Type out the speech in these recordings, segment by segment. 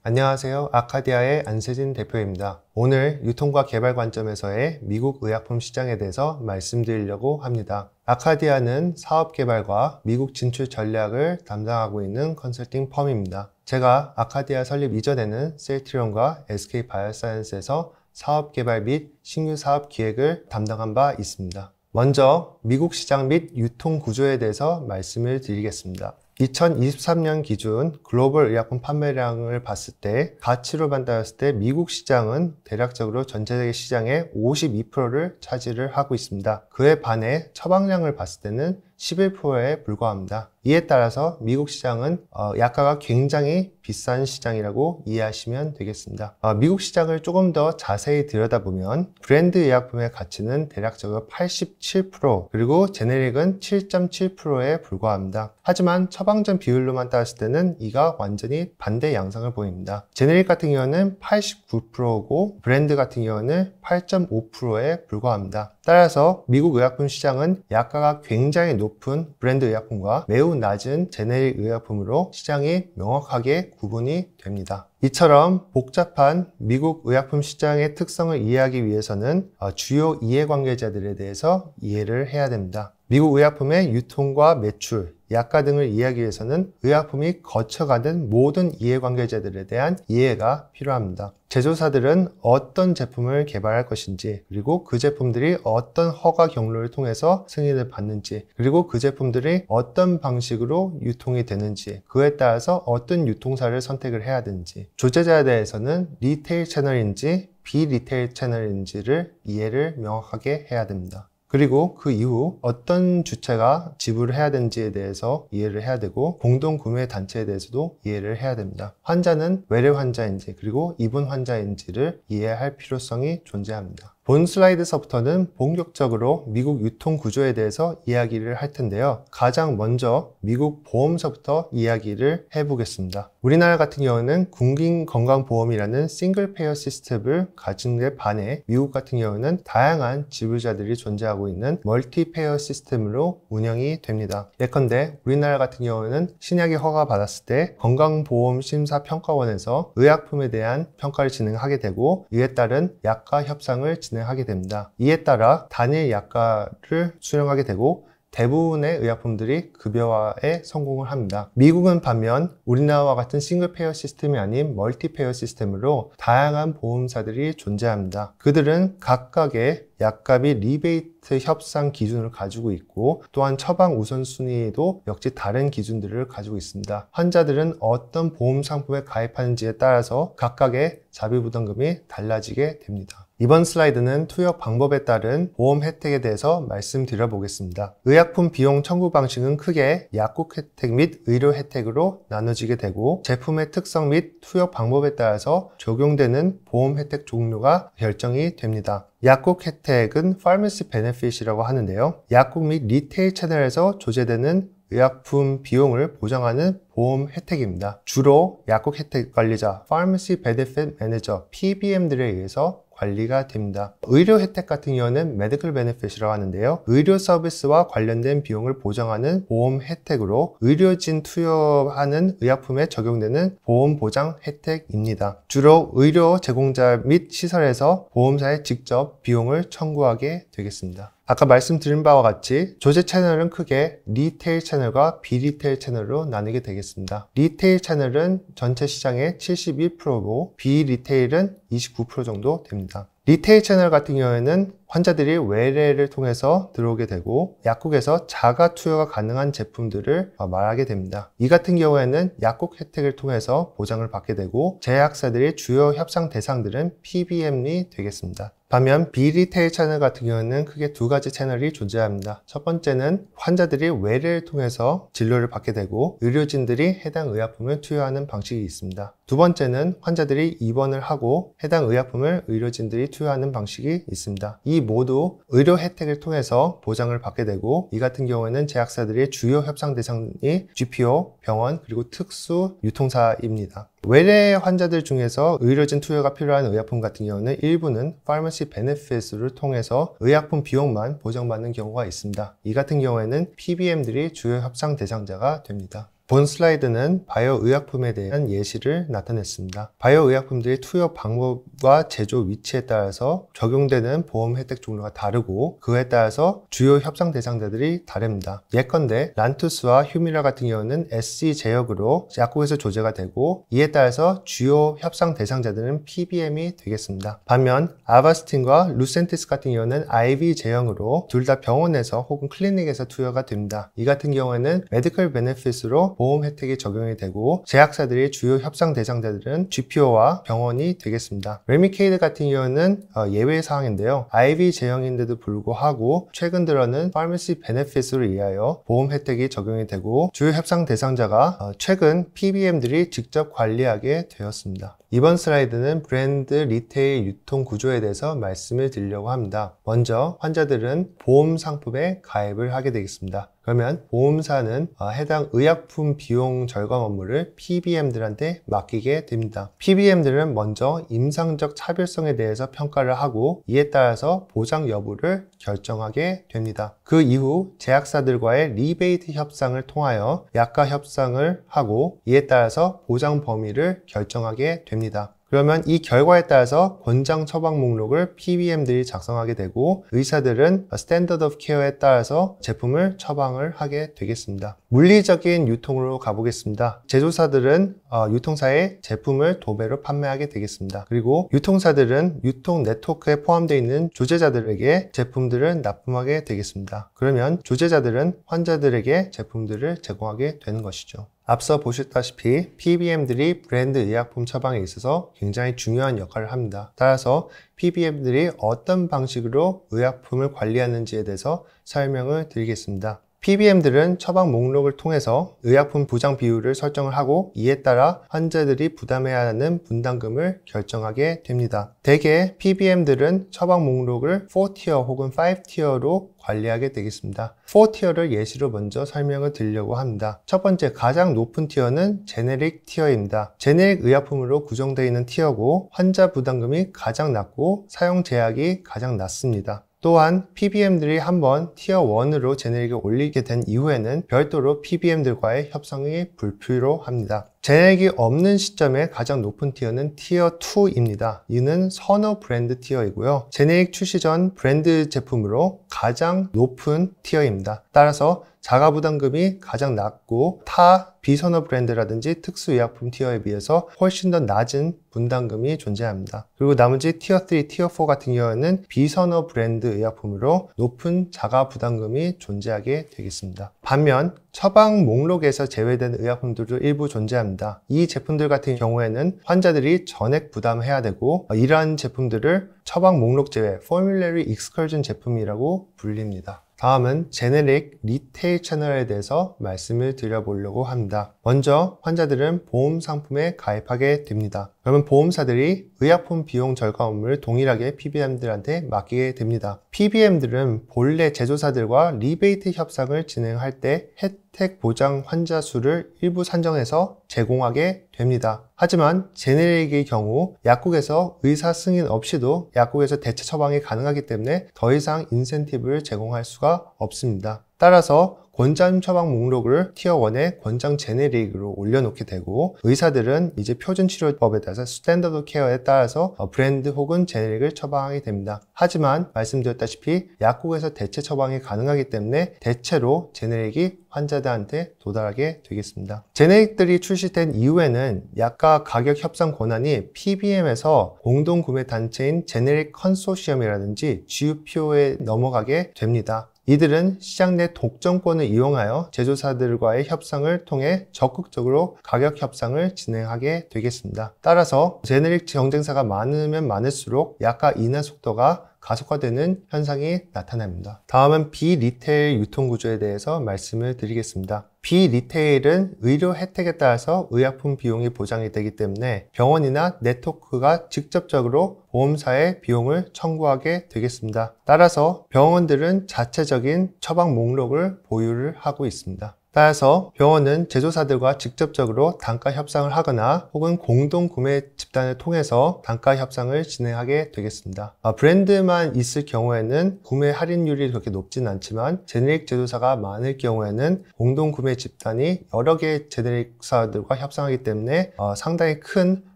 안녕하세요. 아카디아의 안세진 대표입니다. 오늘 유통과 개발 관점에서의 미국 의약품 시장에 대해서 말씀드리려고 합니다. 아카디아는 사업 개발과 미국 진출 전략을 담당하고 있는 컨설팅 펌입니다. 제가 아카디아 설립 이전에는 셀트리온과 SK바이오사이언스에서 사업 개발 및 신규 사업 기획을 담당한 바 있습니다. 먼저 미국 시장 및 유통 구조에 대해서 말씀을 드리겠습니다. 2023년 기준 글로벌 의약품 판매량을 봤을 때 가치로 판단했을 때 미국 시장은 대략적으로 전체적인 시장의 52%를 차지를 하고 있습니다. 그에 반해 처방량을 봤을 때는 11%에 불과합니다. 이에 따라서 미국 시장은 약가가 굉장히 비싼 시장이라고 이해하시면 되겠습니다. 미국 시장을 조금 더 자세히 들여다보면 브랜드 의약품의 가치는 대략적으로 87% 그리고 제네릭은 7.7%에 불과합니다. 하지만 처방전 비율로만 따졌을 때는 이가 완전히 반대 양상을 보입니다. 제네릭 같은 경우는 89%고 브랜드 같은 경우는 8.5%에 불과합니다. 따라서 미국 의약품 시장은 약가가 굉장히 높은 브랜드 의약품과 매우 낮은 제네릭 의약품으로 시장이 명확하게 구분이 됩니다. 이처럼 복잡한 미국 의약품 시장의 특성을 이해하기 위해서는 주요 이해관계자들에 대해서 이해를 해야 됩니다. 미국 의약품의 유통과 매출, 약가 등을 이해하기 위해서는 의약품이 거쳐가는 모든 이해관계자들에 대한 이해가 필요합니다. 제조사들은 어떤 제품을 개발할 것인지, 그리고 그 제품들이 어떤 허가 경로를 통해서 승인을 받는지, 그리고 그 제품들이 어떤 방식으로 유통이 되는지, 그에 따라서 어떤 유통사를 선택을 해야 되는지, 조제자에 대해서는 리테일 채널인지 비리테일 채널인지를 이해를 명확하게 해야 됩니다. 그리고 그 이후 어떤 주체가 지불을 해야 되는지에 대해서 이해를 해야 되고 공동구매 단체에 대해서도 이해를 해야 됩니다. 환자는 외래 환자인지 그리고 입원 환자인지를 이해할 필요성이 존재합니다. 본 슬라이드서부터는 본격적으로 미국 유통 구조에 대해서 이야기를 할 텐데요. 가장 먼저 미국 보험서부터 이야기를 해보겠습니다. 우리나라 같은 경우는 국민건강보험이라는 싱글 페어 시스템을 가진 데 반해 미국 같은 경우는 다양한 지불자들이 존재하고 있는 멀티 페어 시스템으로 운영이 됩니다. 예컨대 우리나라 같은 경우는 신약이 허가받았을 때 건강보험심사평가원에서 의약품에 대한 평가를 진행하게 되고 이에 따른 약가 협상을 진행하게 됩니다. 이에 따라 단일 약가를 수령하게 되고 대부분의 의약품들이 급여화에 성공을 합니다. 미국은 반면 우리나라와 같은 싱글 페어 시스템이 아닌 멀티 페어 시스템으로 다양한 보험사들이 존재합니다. 그들은 각각의 약가 및 리베이트 협상 기준을 가지고 있고 또한 처방 우선순위도 역시 다른 기준들을 가지고 있습니다. 환자들은 어떤 보험 상품에 가입하는지에 따라서 각각의 자비부담금이 달라지게 됩니다. 이번 슬라이드는 투여 방법에 따른 보험 혜택에 대해서 말씀드려 보겠습니다. 의약품 비용 청구 방식은 크게 약국 혜택 및 의료 혜택으로 나눠지게 되고 제품의 특성 및 투여 방법에 따라서 적용되는 보험 혜택 종류가 결정이 됩니다. 약국 혜택은 Pharmacy Benefit이라고 하는데요. 약국 및 리테일 채널에서 조제되는 의약품 비용을 보장하는 보험 혜택입니다. 주로 약국 혜택 관리자 Pharmacy Benefit Manager PBM들에 의해서 관리가 됩니다. 의료 혜택 같은 경우는 Medical Benefit이라고 하는데요. 의료 서비스와 관련된 비용을 보장하는 보험 혜택으로 의료진 투여하는 의약품에 적용되는 보험 보장 혜택입니다. 주로 의료 제공자 및 시설에서 보험사에 직접 비용을 청구하게 되겠습니다. 아까 말씀드린 바와 같이 조제 채널은 크게 리테일 채널과 비리테일 채널로 나누게 되겠습니다. 리테일 채널은 전체 시장의 71%고 비리테일은 29% 정도 됩니다. 리테일 채널 같은 경우에는 환자들이 외래를 통해서 들어오게 되고 약국에서 자가 투여가 가능한 제품들을 말하게 됩니다. 이 같은 경우에는 약국 혜택을 통해서 보장을 받게 되고 제약사들의 주요 협상 대상들은 PBM이 되겠습니다. 반면 비리테일 채널 같은 경우는 크게 두 가지 채널이 존재합니다. 첫 번째는 환자들이 외래를 통해서 진료를 받게 되고 의료진들이 해당 의약품을 투여하는 방식이 있습니다. 두 번째는 환자들이 입원을 하고 해당 의약품을 의료진들이 투여하는 방식이 있습니다. 이 모두 의료 혜택을 통해서 보장을 받게 되고 이 같은 경우에는 제약사들의 주요 협상 대상이 GPO, 병원, 그리고 특수 유통사입니다. 외래 환자들 중에서 의료진 투여가 필요한 의약품 같은 경우는 일부는 Pharmacy Benefit을 통해서 의약품 비용만 보장받는 경우가 있습니다. 이 같은 경우에는 PBM들이 주요 협상 대상자가 됩니다. 본 슬라이드는 바이오 의약품에 대한 예시를 나타냈습니다. 바이오 의약품들이 투여 방법과 제조 위치에 따라서 적용되는 보험 혜택 종류가 다르고 그에 따라서 주요 협상 대상자들이 다릅니다. 예컨대 란투스와 휴미라 같은 경우는 SC 제약으로 약국에서 조제가 되고 이에 따라서 주요 협상 대상자들은 PBM이 되겠습니다. 반면 아바스틴과 루센티스 같은 경우는 IV 제형으로 둘 다 병원에서 혹은 클리닉에서 투여가 됩니다. 이 같은 경우에는 메디컬 베네핏으로 보험 혜택이 적용이 되고 제약사들의 주요 협상 대상자들은 GPO와 병원이 되겠습니다. 레미케이드 같은 경우는 예외 사항인데요. IV 제형인데도 불구하고 최근 들어는 파마시 베네핏으로 인하여 보험 혜택이 적용이 되고 주요 협상 대상자가 최근 PBM들이 직접 관리하게 되었습니다. 이번 슬라이드는 브랜드 리테일 유통 구조에 대해서 말씀을 드리려고 합니다. 먼저 환자들은 보험 상품에 가입을 하게 되겠습니다. 그러면 보험사는 해당 의약품 비용 절감 업무를 PBM들한테 맡기게 됩니다. PBM들은 먼저 임상적 차별성에 대해서 평가를 하고 이에 따라서 보장 여부를 결정하게 됩니다. 그 이후 제약사들과의 리베이트 협상을 통하여 약가 협상을 하고 이에 따라서 보장 범위를 결정하게 됩니다. 그러면 이 결과에 따라서 권장 처방 목록을 PBM들이 작성하게 되고 의사들은 스탠더드 오브 케어에 따라서 제품을 처방을 하게 되겠습니다. 물리적인 유통으로 가보겠습니다. 제조사들은 유통사에 제품을 도배로 판매하게 되겠습니다. 그리고 유통사들은 유통 네트워크에 포함되어 있는 조제자들에게 제품들을 납품하게 되겠습니다. 그러면 조제자들은 환자들에게 제품들을 제공하게 되는 것이죠. 앞서 보셨다시피 PBM들이 브랜드 의약품 처방에 있어서 굉장히 중요한 역할을 합니다. 따라서 PBM들이 어떤 방식으로 의약품을 관리하는지에 대해서 설명을 드리겠습니다. PBM들은 처방 목록을 통해서 의약품 부장 비율을 설정을 하고 이에 따라 환자들이 부담해야 하는 분담금을 결정하게 됩니다. 대개 PBM들은 처방 목록을 4티어 혹은 5티어로 관리하게 되겠습니다. 4티어를 예시로 먼저 설명을 드리려고 합니다. 첫 번째, 가장 높은 티어는 제네릭 티어입니다. 제네릭 의약품으로 구성되어 있는 티어고 환자 부담금이 가장 낮고 사용 제약이 가장 낮습니다. 또한 PBM들이 한번 티어 1으로 제네릭을 올리게 된 이후에는 별도로 PBM들과의 협상이 불필요합니다. 제네릭이 없는 시점에 가장 높은 티어는 티어 2입니다. 이는 선호 브랜드 티어이고요. 제네릭 출시 전 브랜드 제품으로 가장 높은 티어입니다. 따라서 자가 부담금이 가장 낮고 타 비선호 브랜드라든지 특수의약품 티어에 비해서 훨씬 더 낮은 분담금이 존재합니다. 그리고 나머지 티어 3, 티어 4 같은 경우에는 비선호 브랜드 의약품으로 높은 자가 부담금이 존재하게 되겠습니다. 반면 처방 목록에서 제외된 의약품들도 일부 존재합니다. 이 제품들 같은 경우에는 환자들이 전액 부담해야 되고 이러한 제품들을 처방 목록 제외, Formulary Exclusion 제품이라고 불립니다. 다음은 제네릭 리테일 채널에 대해서 말씀을 드려보려고 합니다. 먼저 환자들은 보험 상품에 가입하게 됩니다. 그러면 보험사들이 의약품 비용 절감 업무를 동일하게 PBM들한테 맡기게 됩니다. PBM들은 본래 제조사들과 리베이트 협상을 진행할 때 혜택 보장 환자 수를 일부 산정해서 제공하게 됩니다. 하지만 제네릭의 경우 약국에서 의사 승인 없이도 약국에서 대체 처방이 가능하기 때문에 더 이상 인센티브를 제공할 수가 없습니다. 따라서 권장 처방 목록을 티어 1에 권장 제네릭으로 올려놓게 되고 의사들은 이제 표준 치료법에 따라서 스탠더드 케어에 따라서 브랜드 혹은 제네릭을 처방하게 됩니다. 하지만 말씀드렸다시피 약국에서 대체 처방이 가능하기 때문에 대체로 제네릭이 환자들한테 도달하게 되겠습니다. 제네릭들이 출시된 이후에는 약가 가격 협상 권한이 PBM에서 공동구매 단체인 제네릭 컨소시엄이라든지 GUPO에 넘어가게 됩니다. 이들은 시장 내 독점권을 이용하여 제조사들과의 협상을 통해 적극적으로 가격 협상을 진행하게 되겠습니다. 따라서 제네릭 경쟁사가 많으면 많을수록 약가 인하 속도가 가속화되는 현상이 나타납니다. 다음은 비리테일 유통구조에 대해서 말씀을 드리겠습니다. 비리테일은 의료 혜택에 따라서 의약품 비용이 보장이 되기 때문에 병원이나 네트워크가 직접적으로 보험사의 비용을 청구하게 되겠습니다. 따라서 병원들은 자체적인 처방 목록을 보유를 하고 있습니다. 따라서 병원은 제조사들과 직접적으로 단가 협상을 하거나 혹은 공동 구매 집단을 통해서 단가 협상을 진행하게 되겠습니다. 브랜드만 있을 경우에는 구매 할인율이 그렇게 높진 않지만 제네릭 제조사가 많을 경우에는 공동 구매 집단이 여러 개의 제네릭사들과 협상하기 때문에 상당히 큰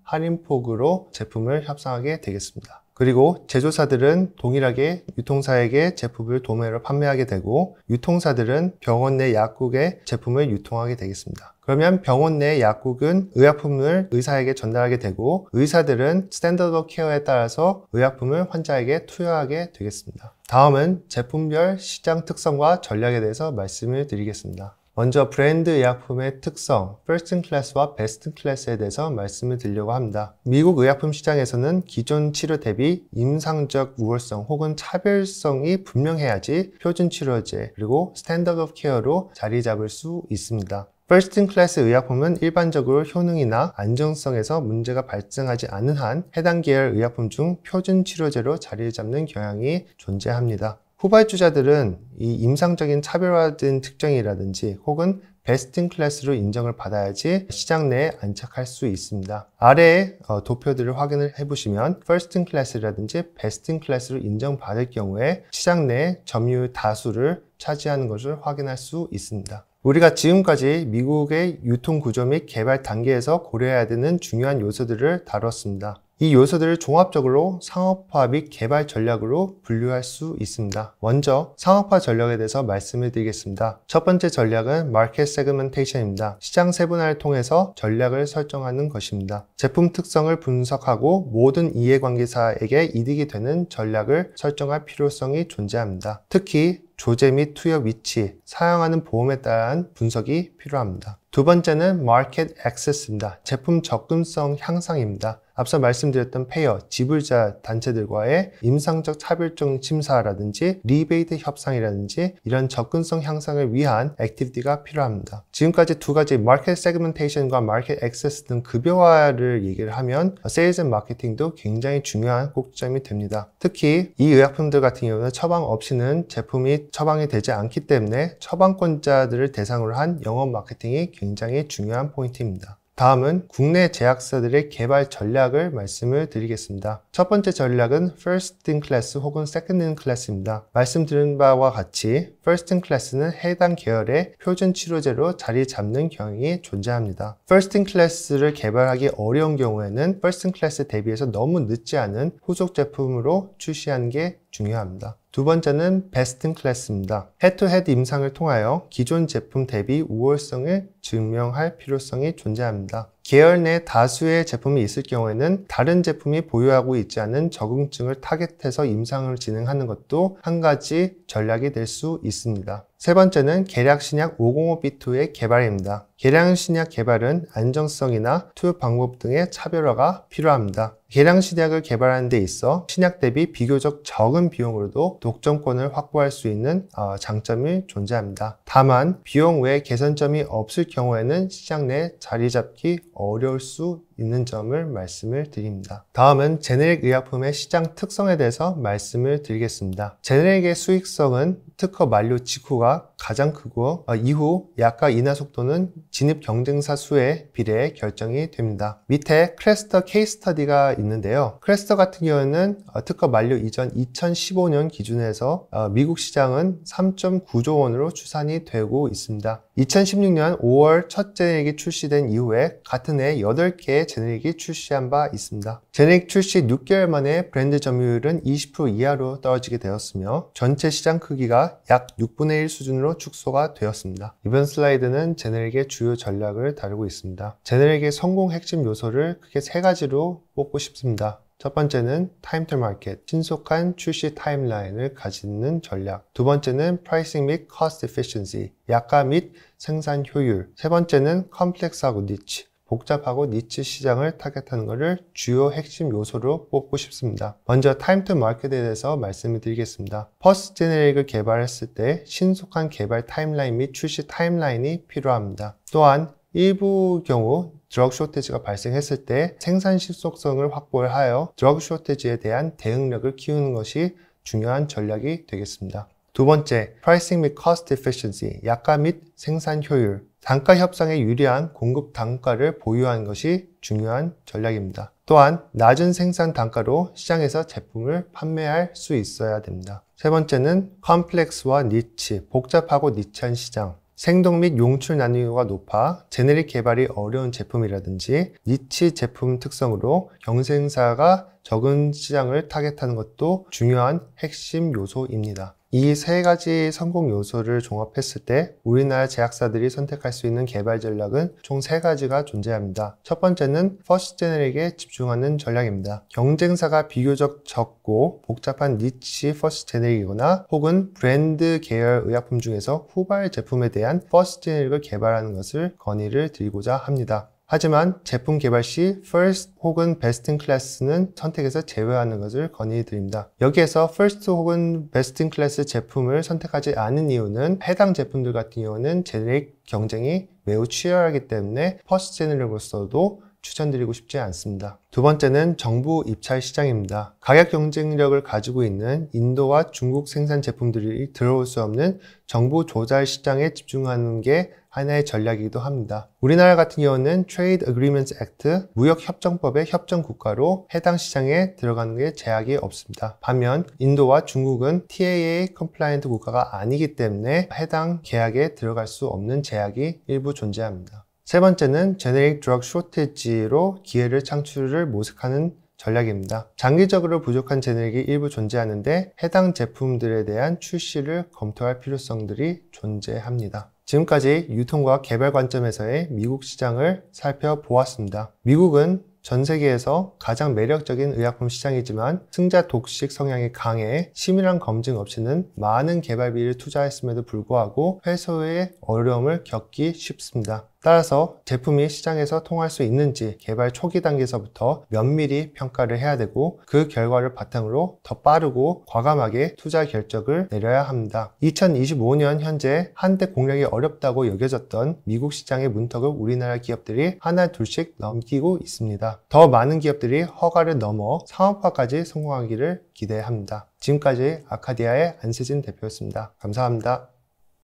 할인폭으로 제품을 협상하게 되겠습니다. 그리고 제조사들은 동일하게 유통사에게 제품을 도매로 판매하게 되고 유통사들은 병원 내 약국에 제품을 유통하게 되겠습니다. 그러면 병원 내 약국은 의약품을 의사에게 전달하게 되고 의사들은 스탠더드 오브 케어에 따라서 의약품을 환자에게 투여하게 되겠습니다. 다음은 제품별 시장 특성과 전략에 대해서 말씀을 드리겠습니다. 먼저 브랜드 의약품의 특성, First in Class와 Best in Class에 대해서 말씀을 드리려고 합니다. 미국 의약품 시장에서는 기존 치료 대비 임상적 우월성 혹은 차별성이 분명해야지 표준 치료제 그리고 스탠더드 오브 케어로 자리 잡을 수 있습니다. First in Class 의약품은 일반적으로 효능이나 안정성에서 문제가 발생하지 않은 한 해당 계열 의약품 중 표준 치료제로 자리를 잡는 경향이 존재합니다. 후발주자들은 이 임상적인 차별화된 특징이라든지 혹은 베스트 인 클래스로 인정을 받아야지 시장 내에 안착할 수 있습니다. 아래의 도표들을 확인을 해보시면 퍼스트 인 클래스라든지 베스트 인 클래스로 인정받을 경우에 시장 내에 점유율 다수를 차지하는 것을 확인할 수 있습니다. 우리가 지금까지 미국의 유통 구조 및 개발 단계에서 고려해야 되는 중요한 요소들을 다뤘습니다. 이 요소들을 종합적으로 상업화 및 개발 전략으로 분류할 수 있습니다. 먼저 상업화 전략에 대해서 말씀을 드리겠습니다. 첫 번째 전략은 마켓 세그멘테이션입니다. 시장 세분화를 통해서 전략을 설정하는 것입니다. 제품 특성을 분석하고 모든 이해관계사에게 이득이 되는 전략을 설정할 필요성이 존재합니다. 특히 조제 및 투여 위치, 사용하는 보험에 따른 분석이 필요합니다. 두 번째는 마켓 액세스입니다. 제품 접근성 향상입니다. 앞서 말씀드렸던 페이어, 지불자 단체들과의 임상적 차별적 심사라든지 리베이트 협상이라든지 이런 접근성 향상을 위한 액티비티가 필요합니다. 지금까지 두 가지 마켓 세그멘테이션과 마켓 액세스 등 급여화를 얘기를 하면 세일즈 앤 마케팅도 굉장히 중요한 꼭지점이 됩니다. 특히 이 의약품들 같은 경우는 처방 없이는 제품이 처방이 되지 않기 때문에 처방권자들을 대상으로 한 영업 마케팅이 굉장히 중요한 포인트입니다. 다음은 국내 제약사들의 개발 전략을 말씀을 드리겠습니다. 첫 번째 전략은 First in Class 혹은 Second in Class입니다. 말씀드린 바와 같이 First in Class는 해당 계열의 표준 치료제로 자리 잡는 경향이 존재합니다. First in Class를 개발하기 어려운 경우에는 First in Class 대비해서 너무 늦지 않은 후속 제품으로 출시하는 게 중요합니다. 두 번째는 Best in Class입니다. 헤드투헤드 임상을 통하여 기존 제품 대비 우월성을 증명할 필요성이 존재합니다. 계열 내 다수의 제품이 있을 경우에는 다른 제품이 보유하고 있지 않은 적응증을 타겟해서 임상을 진행하는 것도 한 가지 전략이 될 수 있습니다. 세 번째는 계량 신약 505B2의 개발입니다. 계량 신약 개발은 안정성이나 투여 방법 등의 차별화가 필요합니다. 계량 신약을 개발하는 데 있어 신약 대비 비교적 적은 비용으로도 독점권을 확보할 수 있는 장점이 존재합니다. 다만 비용 외에 개선점이 없을 경우에는 시장 내 자리 잡기 어려울 수 있는 점을 말씀을 드립니다. 다음은 제네릭 의약품의 시장 특성에 대해서 말씀을 드리겠습니다. 제네릭의 수익성은 특허 만료 직후가 가장 크고 이후 약가 인하 속도는 진입 경쟁사 수에 비례해 결정이 됩니다. 밑에 크레스터 케이스 스터디가 있는데요. 크레스터 같은 경우는 특허 만료 이전 2015년 기준에서 미국 시장은 3.9조 원으로 추산이 되고 있습니다. 2016년 5월 첫 제네릭이 출시된 이후에 같은 해 8개의 제네릭이 출시한 바 있습니다. 제네릭 출시 6개월 만에 브랜드 점유율은 20% 이하로 떨어지게 되었으며 전체 시장 크기가 약 6분의 1 수준으로 축소가 되었습니다. 이번 슬라이드는 제네릭의 주요 전략을 다루고 있습니다. 제네릭의 성공 핵심 요소를 크게 세 가지로 뽑고 싶습니다. 첫 번째는 타임 투 마켓, 신속한 출시 타임라인을 가지는 전략. 두 번째는 프라이싱 및 코스트 에피션시, 약가 및 생산 효율. 세 번째는 컴플렉스하고 니치, 복잡하고 니치 시장을 타겟하는 것을 주요 핵심 요소로 뽑고 싶습니다. 먼저 타임 투 마켓에 대해서 말씀을 드리겠습니다. 퍼스트 제네릭을 개발했을 때 신속한 개발 타임라인 및 출시 타임라인이 필요합니다. 또한 일부 경우 드러그 쇼티지가 발생했을 때 생산 신속성을 확보하여 드러그 쇼티지에 대한 대응력을 키우는 것이 중요한 전략이 되겠습니다. 두 번째, pricing 및 cost efficiency, 약가 및 생산 효율. 단가 협상에 유리한 공급 단가를 보유하는 것이 중요한 전략입니다. 또한 낮은 생산 단가로 시장에서 제품을 판매할 수 있어야 됩니다. 세 번째는 컴플렉스와 니치, 복잡하고 니치한 시장. 생동 및 용출 난이도가 높아 제네릭 개발이 어려운 제품이라든지 니치 제품 특성으로 경쟁사가 적은 시장을 타겟하는 것도 중요한 핵심 요소입니다. 이 세 가지 성공 요소를 종합했을 때 우리나라 제약사들이 선택할 수 있는 개발 전략은 총 세 가지가 존재합니다. 첫 번째는 퍼스트 제네릭에 집중하는 전략입니다. 경쟁사가 비교적 적고 복잡한 니치 퍼스트 제네릭이거나 혹은 브랜드 계열 의약품 중에서 후발 제품에 대한 퍼스트 제네릭을 개발하는 것을 건의를 드리고자 합니다. 하지만 제품 개발 시 first 혹은 best in class는 선택에서 제외하는 것을 건의드립니다. 여기에서 first 혹은 best in class 제품을 선택하지 않은 이유는 해당 제품들 같은 경우는 제네릭 경쟁이 매우 치열하기 때문에 퍼스트 제네릭으로서도 추천드리고 싶지 않습니다. 두 번째는 정부 입찰 시장입니다. 가격 경쟁력을 가지고 있는 인도와 중국 생산 제품들이 들어올 수 없는 정부 조달 시장에 집중하는 게 하나의 전략이기도 합니다. 우리나라 같은 경우는 Trade Agreements Act, 무역협정법의 협정국가로 해당 시장에 들어가는 게 제약이 없습니다. 반면 인도와 중국은 TAA compliant 국가가 아니기 때문에 해당 계약에 들어갈 수 없는 제약이 일부 존재합니다. 세 번째는 제네릭 드럭 쇼티지로 기회를 창출을 모색하는 전략입니다. 장기적으로 부족한 제네릭이 일부 존재하는데 해당 제품들에 대한 출시를 검토할 필요성들이 존재합니다. 지금까지 유통과 개발 관점에서의 미국 시장을 살펴보았습니다. 미국은 전 세계에서 가장 매력적인 의약품 시장이지만 승자 독식 성향이 강해 치밀한 검증 없이는 많은 개발비를 투자했음에도 불구하고 회수의 어려움을 겪기 쉽습니다. 따라서 제품이 시장에서 통할 수 있는지 개발 초기 단계에서부터 면밀히 평가를 해야 되고 그 결과를 바탕으로 더 빠르고 과감하게 투자 결정을 내려야 합니다. 2025년 현재 한때 공략이 어렵다고 여겨졌던 미국 시장의 문턱을 우리나라 기업들이 하나 둘씩 넘기고 있습니다. 더 많은 기업들이 허가를 넘어 상업화까지 성공하기를 기대합니다. 지금까지 아카디아의 안세진 대표였습니다. 감사합니다.